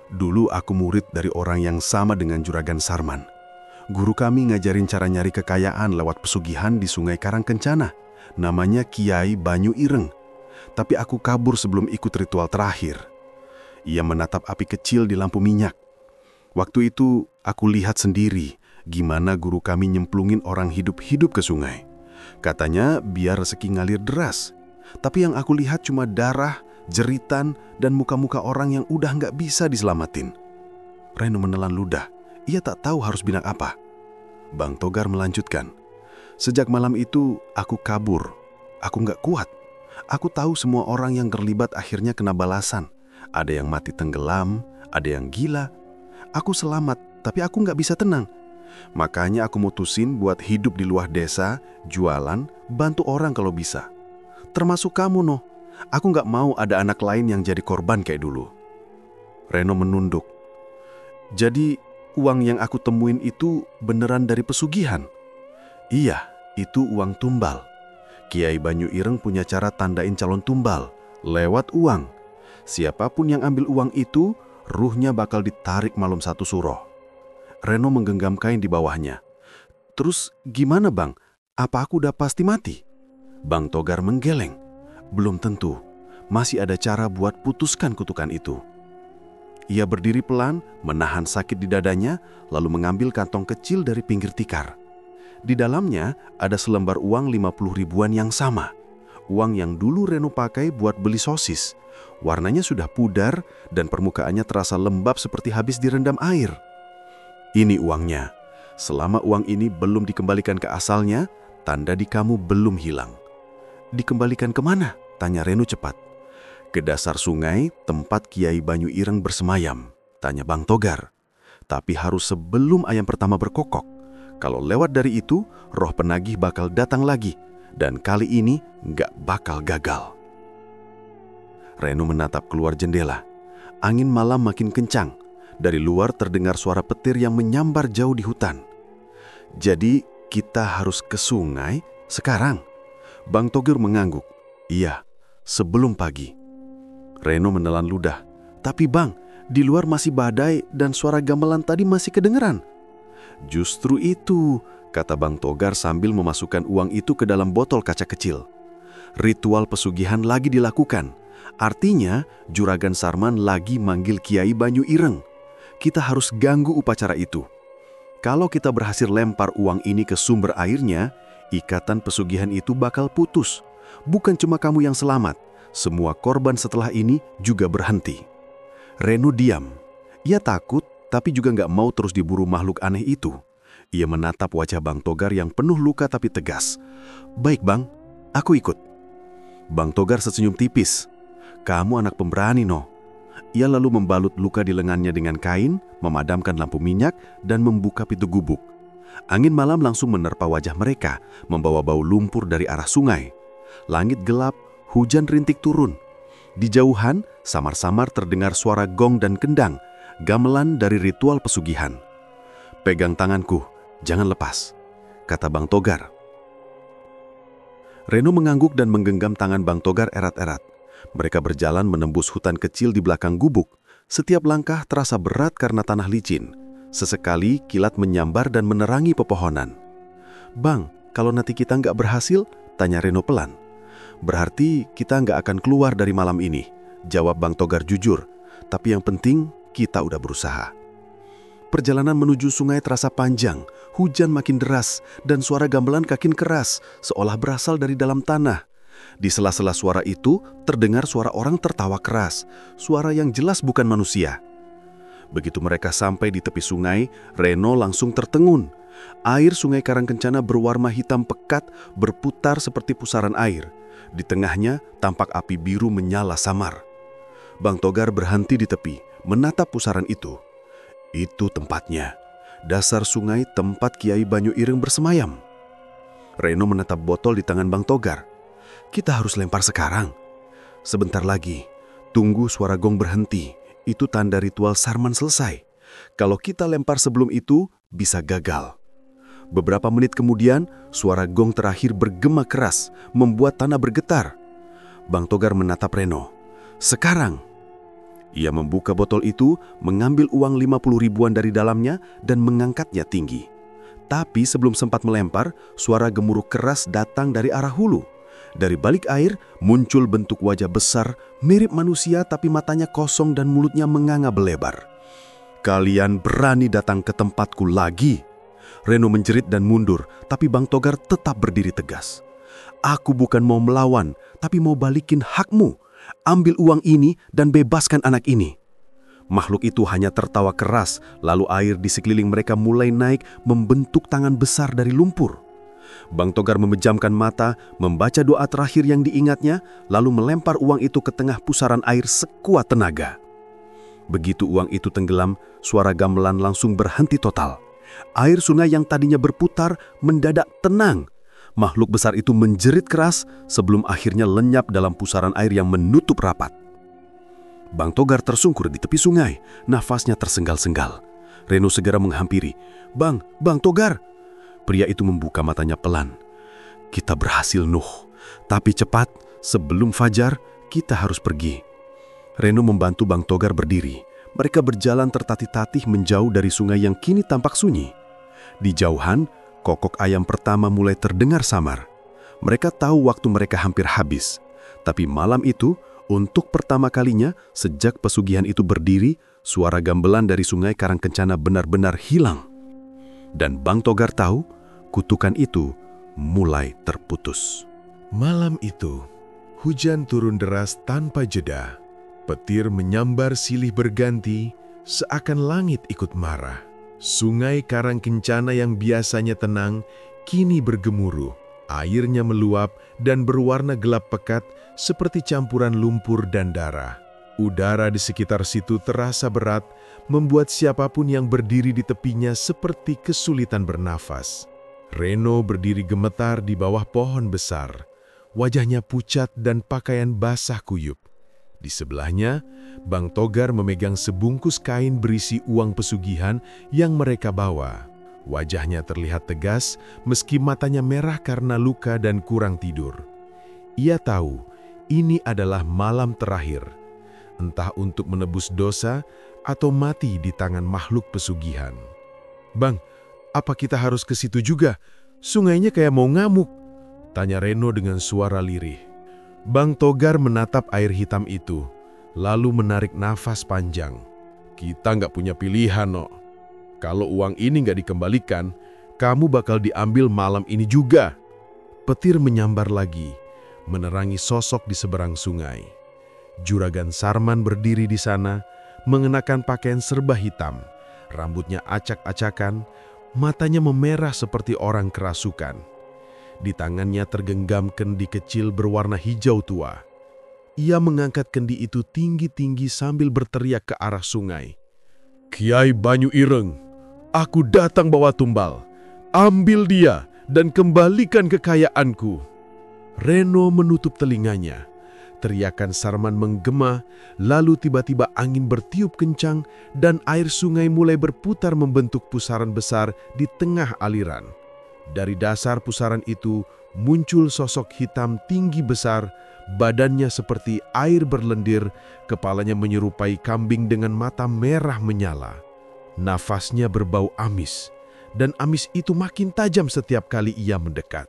"Dulu aku murid dari orang yang sama dengan Juragan Sarman. Guru kami ngajarin cara nyari kekayaan lewat pesugihan di Sungai Karangkencana. Namanya Kiai Banyu Ireng. Tapi aku kabur sebelum ikut ritual terakhir." Ia menatap api kecil di lampu minyak. "Waktu itu aku lihat sendiri gimana guru kami nyemplungin orang hidup-hidup ke sungai. Katanya biar rezeki ngalir deras. Tapi yang aku lihat cuma darah, jeritan, dan muka-muka orang yang udah nggak bisa diselamatin." Reno menelan ludah. Ia tak tahu harus bilang apa. Bang Togar melanjutkan. "Sejak malam itu aku kabur. Aku nggak kuat. Aku tahu semua orang yang terlibat akhirnya kena balasan. Ada yang mati tenggelam, ada yang gila. Aku selamat, tapi aku nggak bisa tenang. Makanya aku mutusin buat hidup di luar desa, jualan, bantu orang kalau bisa. Termasuk kamu, Noh. Aku nggak mau ada anak lain yang jadi korban kayak dulu." Reno menunduk. "Jadi uang yang aku temuin itu beneran dari pesugihan?" "Iya, itu uang tumbal. Kiai Banyu Ireng punya cara tandain calon tumbal, lewat uang. Siapapun yang ambil uang itu, ruhnya bakal ditarik malam satu suro." Reno menggenggam kain di bawahnya. "Terus gimana, Bang? Apa aku udah pasti mati?" Bang Togar menggeleng. "Belum tentu. Masih ada cara buat putuskan kutukan itu." Ia berdiri pelan, menahan sakit di dadanya, lalu mengambil kantong kecil dari pinggir tikar. Di dalamnya ada selembar uang 50 ribuan yang sama. Uang yang dulu Reno pakai buat beli sosis. Warnanya sudah pudar dan permukaannya terasa lembab seperti habis direndam air. "Ini uangnya. Selama uang ini belum dikembalikan ke asalnya, tanda di kamu belum hilang." "Dikembalikan kemana?" tanya Reno cepat. "Ke dasar sungai tempat Kiai Banyu Ireng bersemayam," tanya Bang Togar. "Tapi harus sebelum ayam pertama berkokok. Kalau lewat dari itu, roh penagih bakal datang lagi. Dan kali ini nggak bakal gagal." Reno menatap keluar jendela. Angin malam makin kencang. Dari luar terdengar suara petir yang menyambar jauh di hutan. "Jadi kita harus ke sungai sekarang?" Bang Togar mengangguk. "Iya, sebelum pagi." Reno menelan ludah. "Tapi Bang, di luar masih badai dan suara gamelan tadi masih kedengeran." "Justru itu," kata Bang Togar sambil memasukkan uang itu ke dalam botol kaca kecil. "Ritual pesugihan lagi dilakukan. Artinya, Juragan Sarman lagi manggil Kiai Banyu Ireng. Kita harus ganggu upacara itu. Kalau kita berhasil lempar uang ini ke sumber airnya, ikatan pesugihan itu bakal putus. Bukan cuma kamu yang selamat, semua korban setelah ini juga berhenti." Reno diam. Ia takut, tapi juga nggak mau terus diburu makhluk aneh itu. Ia menatap wajah Bang Togar yang penuh luka tapi tegas. "Baik Bang, aku ikut." Bang Togar tersenyum tipis. "Kamu anak pemberani, Noh." Ia lalu membalut luka di lengannya dengan kain, memadamkan lampu minyak, dan membuka pintu gubuk. Angin malam langsung menerpa wajah mereka, membawa bau lumpur dari arah sungai. Langit gelap, hujan rintik turun. Di jauhan, samar-samar terdengar suara gong dan kendang, gamelan dari ritual pesugihan. "Pegang tanganku, jangan lepas," kata Bang Togar. Reno mengangguk dan menggenggam tangan Bang Togar erat-erat. Mereka berjalan menembus hutan kecil di belakang gubuk. Setiap langkah terasa berat karena tanah licin. Sesekali kilat menyambar dan menerangi pepohonan. "Bang, kalau nanti kita nggak berhasil?" tanya Reno pelan. "Berarti kita nggak akan keluar dari malam ini," jawab Bang Togar jujur. "Tapi yang penting kita udah berusaha." Perjalanan menuju sungai terasa panjang, hujan makin deras, dan suara gamelan makin keras, seolah berasal dari dalam tanah. Di sela-sela suara itu, terdengar suara orang tertawa keras, suara yang jelas bukan manusia. Begitu mereka sampai di tepi sungai, Reno langsung tertengun. Air Sungai Karangkencana berwarna hitam pekat berputar seperti pusaran air. Di tengahnya tampak api biru menyala samar. Bang Togar berhenti di tepi, menatap pusaran itu. Itu tempatnya, dasar sungai tempat Kiai Banyu Ireng bersemayam. Reno menatap botol di tangan Bang Togar. Kita harus lempar sekarang. Sebentar lagi, tunggu suara gong berhenti. Itu tanda ritual Sarman selesai. Kalau kita lempar sebelum itu, bisa gagal. Beberapa menit kemudian, suara gong terakhir bergema keras, membuat tanah bergetar. Bang Togar menatap Reno. Sekarang. Ia membuka botol itu, mengambil uang 50 ribuan dari dalamnya dan mengangkatnya tinggi. Tapi sebelum sempat melempar, suara gemuruh keras datang dari arah hulu. Dari balik air, muncul bentuk wajah besar, mirip manusia tapi matanya kosong dan mulutnya menganga belebar. Kalian berani datang ke tempatku lagi? Reno menjerit dan mundur, tapi Bang Togar tetap berdiri tegas. Aku bukan mau melawan, tapi mau balikin hakmu. Ambil uang ini dan bebaskan anak ini. Makhluk itu hanya tertawa keras, lalu air di sekeliling mereka mulai naik membentuk tangan besar dari lumpur. Bang Togar memejamkan mata, membaca doa terakhir yang diingatnya, lalu melempar uang itu ke tengah pusaran air sekuat tenaga. Begitu uang itu tenggelam, suara gamelan langsung berhenti total. Air sungai yang tadinya berputar mendadak tenang. Makhluk besar itu menjerit keras sebelum akhirnya lenyap dalam pusaran air yang menutup rapat. Bang Togar tersungkur di tepi sungai, nafasnya tersenggal-senggal. Reno segera menghampiri. Bang Togar! Pria itu membuka matanya pelan. Kita berhasil, Nuh. Tapi cepat, sebelum fajar, kita harus pergi. Reno membantu Bang Togar berdiri. Mereka berjalan tertatih-tatih menjauh dari sungai yang kini tampak sunyi. Di jauhan, kokok ayam pertama mulai terdengar samar. Mereka tahu waktu mereka hampir habis. Tapi malam itu, untuk pertama kalinya sejak pesugihan itu berdiri, suara gamelan dari Sungai Karangkencana benar-benar hilang. Dan Bang Togar tahu, kutukan itu mulai terputus. Malam itu, hujan turun deras tanpa jeda. Petir menyambar silih berganti, seakan langit ikut marah. Sungai Karangkencana yang biasanya tenang, kini bergemuruh. Airnya meluap dan berwarna gelap pekat seperti campuran lumpur dan darah. Udara di sekitar situ terasa berat, membuat siapapun yang berdiri di tepinya seperti kesulitan bernafas. Reno berdiri gemetar di bawah pohon besar. Wajahnya pucat dan pakaian basah kuyup. Di sebelahnya, Bang Togar memegang sebungkus kain berisi uang pesugihan yang mereka bawa. Wajahnya terlihat tegas meski matanya merah karena luka dan kurang tidur. Ia tahu ini adalah malam terakhir, entah untuk menebus dosa atau mati di tangan makhluk pesugihan. Bang, apa kita harus ke situ juga? Sungainya kayak mau ngamuk, tanya Reno dengan suara lirih. Bang Togar menatap air hitam itu, lalu menarik nafas panjang. Kita nggak punya pilihan, no. Kalau uang ini nggak dikembalikan, kamu bakal diambil malam ini juga. Petir menyambar lagi, menerangi sosok di seberang sungai. Juragan Sarman berdiri di sana, mengenakan pakaian serba hitam. Rambutnya acak-acakan, matanya memerah seperti orang kerasukan. Di tangannya tergenggam kendi kecil berwarna hijau tua. Ia mengangkat kendi itu tinggi-tinggi sambil berteriak ke arah sungai. Kiai Banyu Ireng, aku datang bawa tumbal. Ambil dia dan kembalikan kekayaanku. Reno menutup telinganya. Teriakan Sarman menggema, lalu tiba-tiba angin bertiup kencang dan air sungai mulai berputar membentuk pusaran besar di tengah aliran. Dari dasar pusaran itu muncul sosok hitam tinggi besar, badannya seperti air berlendir, kepalanya menyerupai kambing dengan mata merah menyala. Nafasnya berbau amis, dan amis itu makin tajam setiap kali ia mendekat.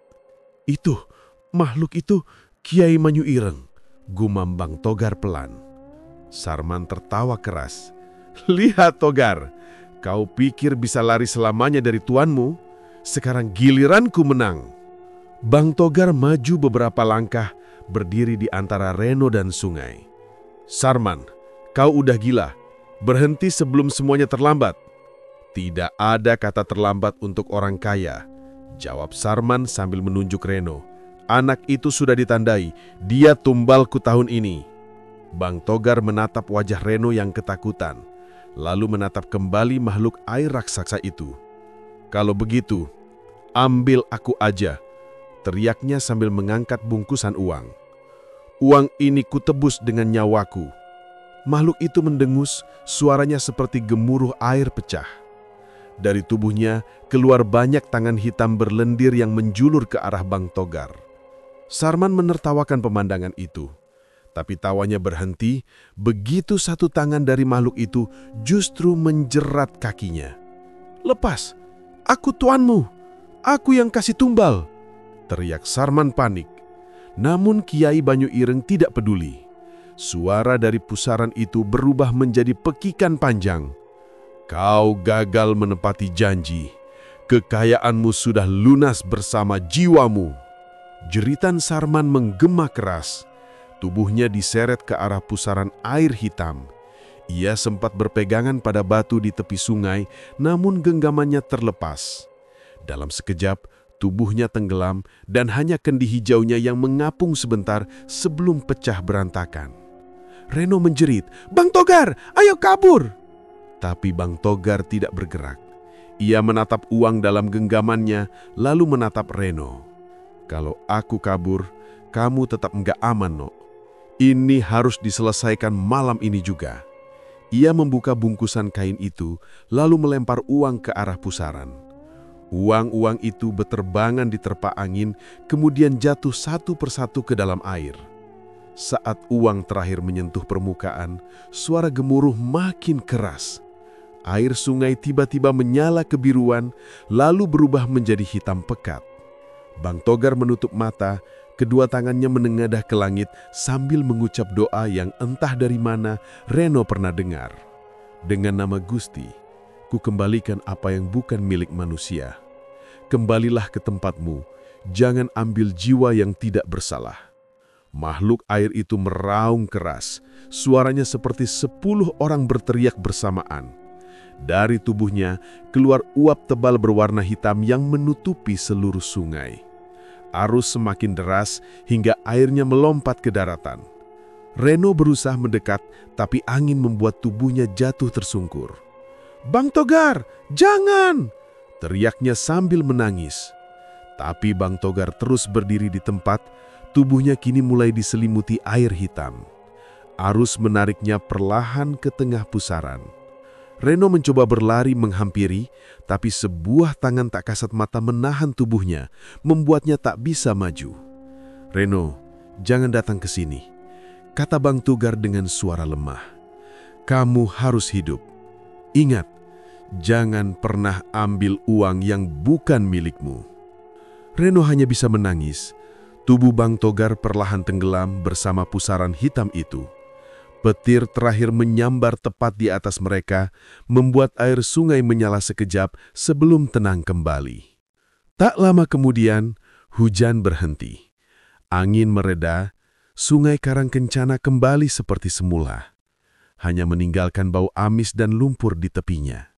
Itu, makhluk itu Kiai Banyu Ireng, gumam Bang Togar pelan. Sarman tertawa keras. Lihat Togar, kau pikir bisa lari selamanya dari tuanmu? Sekarang giliranku menang. Bang Togar maju beberapa langkah, berdiri di antara Reno dan sungai. Sarman, kau udah gila. Berhenti sebelum semuanya terlambat. Tidak ada kata terlambat untuk orang kaya, jawab Sarman sambil menunjuk Reno. Anak itu sudah ditandai, dia tumbalku tahun ini. Bang Togar menatap wajah Reno yang ketakutan, lalu menatap kembali makhluk air raksasa itu. Kalau begitu, ambil aku aja, teriaknya sambil mengangkat bungkusan uang. Uang ini kutebus dengan nyawaku. Makhluk itu mendengus, suaranya seperti gemuruh air pecah. Dari tubuhnya keluar banyak tangan hitam berlendir yang menjulur ke arah Bang Togar. Sarman menertawakan pemandangan itu. Tapi tawanya berhenti begitu satu tangan dari makhluk itu justru menjerat kakinya. "Lepas, aku tuanmu, aku yang kasih tumbal!" teriak Sarman panik. Namun Kiai Banyu Ireng tidak peduli. Suara dari pusaran itu berubah menjadi pekikan panjang. "Kau gagal menepati janji. Kekayaanmu sudah lunas bersama jiwamu." Jeritan Sarman menggema keras. Tubuhnya diseret ke arah pusaran air hitam. Ia sempat berpegangan pada batu di tepi sungai, namun genggamannya terlepas. Dalam sekejap, tubuhnya tenggelam dan hanya kendi hijaunya yang mengapung sebentar sebelum pecah berantakan. Reno menjerit, "Bang Togar, ayo kabur!" Tapi Bang Togar tidak bergerak. Ia menatap uang dalam genggamannya, lalu menatap Reno. "Kalau aku kabur, kamu tetap enggak aman, no. Ini harus diselesaikan malam ini juga." Ia membuka bungkusan kain itu, lalu melempar uang ke arah pusaran. Uang-uang itu beterbangan diterpa angin, kemudian jatuh satu persatu ke dalam air. Saat uang terakhir menyentuh permukaan, suara gemuruh makin keras. Air sungai tiba-tiba menyala kebiruan, lalu berubah menjadi hitam pekat. Bang Togar menutup mata, kedua tangannya menengadah ke langit sambil mengucap doa yang entah dari mana Reno pernah dengar. "Dengan nama Gusti, ku kembalikan apa yang bukan milik manusia. Kembalilah ke tempatmu, jangan ambil jiwa yang tidak bersalah." Makhluk air itu meraung keras, suaranya seperti 10 orang berteriak bersamaan. Dari tubuhnya keluar uap tebal berwarna hitam yang menutupi seluruh sungai. Arus semakin deras hingga airnya melompat ke daratan. Reno berusaha mendekat, tapi angin membuat tubuhnya jatuh tersungkur. "Bang Togar, jangan!" teriaknya sambil menangis. Tapi Bang Togar terus berdiri di tempat, tubuhnya kini mulai diselimuti air hitam. Arus menariknya perlahan ke tengah pusaran. Reno mencoba berlari menghampiri, tapi sebuah tangan tak kasat mata menahan tubuhnya, membuatnya tak bisa maju. "Reno, jangan datang ke sini," kata Bang Togar dengan suara lemah. "Kamu harus hidup. Ingat, jangan pernah ambil uang yang bukan milikmu." Reno hanya bisa menangis. Tubuh Bang Togar perlahan tenggelam bersama pusaran hitam itu. Petir terakhir menyambar tepat di atas mereka, membuat air sungai menyala sekejap sebelum tenang kembali. Tak lama kemudian, hujan berhenti. Angin mereda, sungai Karangkencana kembali seperti semula. Hanya meninggalkan bau amis dan lumpur di tepinya.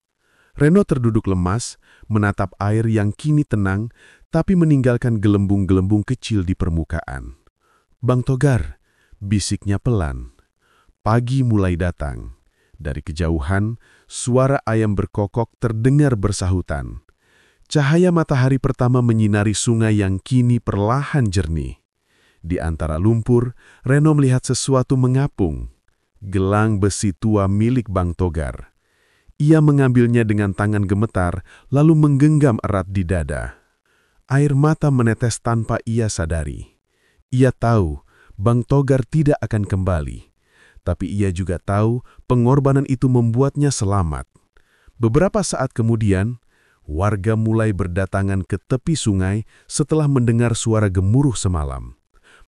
Reno terduduk lemas, menatap air yang kini tenang, tapi meninggalkan gelembung-gelembung kecil di permukaan. "Bang Togar," bisiknya pelan. Pagi mulai datang. Dari kejauhan, suara ayam berkokok terdengar bersahutan. Cahaya matahari pertama menyinari sungai yang kini perlahan jernih. Di antara lumpur, Reno melihat sesuatu mengapung. Gelang besi tua milik Bang Togar. Ia mengambilnya dengan tangan gemetar, lalu menggenggam erat di dada. Air mata menetes tanpa ia sadari. Ia tahu Bang Togar tidak akan kembali. Tapi ia juga tahu pengorbanan itu membuatnya selamat. Beberapa saat kemudian, warga mulai berdatangan ke tepi sungai setelah mendengar suara gemuruh semalam.